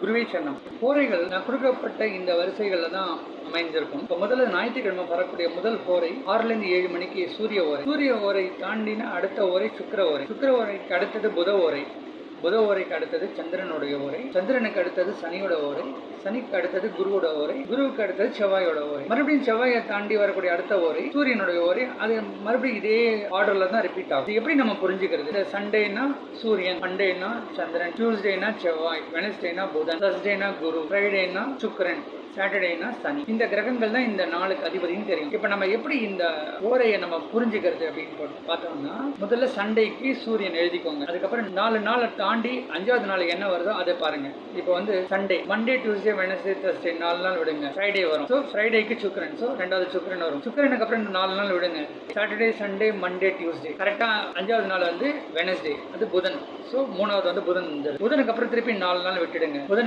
குருவே சரணம். போரைகள் நான் கொடுக்கப்பட்ட இந்த வரிசைகளில் தான் அமைந்திருக்கும். இப்போ முதல்ல ஞாயிற்றுக்கிழமை வரக்கூடிய முதல் போரை 6லேருந்து 7 மணிக்கு சூரிய ஓரை. சூரிய ஓரை தாண்டின அடுத்த ஓரை சுக்கிர ஓரை. சுக்கிர ஓரைக்கு அடுத்தது புத ஓரை. புத ஓரைக்கு அடுத்தது சந்திரனுடைய ஓரை. சந்திரனுக்கு அடுத்தது சனியோட ஓரை. சனிக்கு அடுத்தது குருவோட ஓரை. குருவுக்கு அடுத்தது செவ்வாயோட ஓரை. மறுபடியும் செவ்வாயை தாண்டி வரக்கூடிய அடுத்த ஓரை சூரியனுடைய ஓரை. அது மறுபடியும் இதே ஆர்டர்ல தான் ரிப்பீட் ஆகும். இது எப்படி நம்ம புரிஞ்சுக்கிறது? இந்த சண்டேனா சூரியன், மண்டேனா சந்திரன், டியூஸ்டேனா செவ்வாய், வெனஸ்டேனா புதன், தர்ஸ்டேனா குரு, ஃப்ரைடேனா சுக்கிரன், சாட்டர்டேனா சனி. இந்த கிரகங்கள் தான் இந்த நாளுக்கு அதிபதினு தெரியும். இப்போ நம்ம எப்படி இந்த ஓரையை நம்ம புரிஞ்சுக்கிறது அப்படின்னு பார்த்தோம்னா, முதல்ல சண்டேக்கு சூரியன் எழுதிக்கோங்க. அதுக்கப்புறம் 4 நாளை தாண்டி 5வது நாள் என்ன வருதோ அதை பாருங்க. இப்போ வந்து Sunday, Monday, Tuesday, Wednesday, Thursday 4 நாள் விடுங்க. ஃப்ரைடே வரும். ஸோ ஃப்ரைடேக்கு சுக்கிரன். ஸோ 2வது சுக்கிரன் வரும். சுக்கிரனுக்கு அப்புறம் 4 நாள் விடுங்க. Saturday, Sunday, Monday, Tuesday. கரெக்டாக 5வது நாள் வந்து வெனஸ்டே, அது புதன். ஸோ 3வது வந்து புதன். புதனுக்கு அப்புறம் திருப்பி 4 நாள் விட்டுடுங்க. புதன்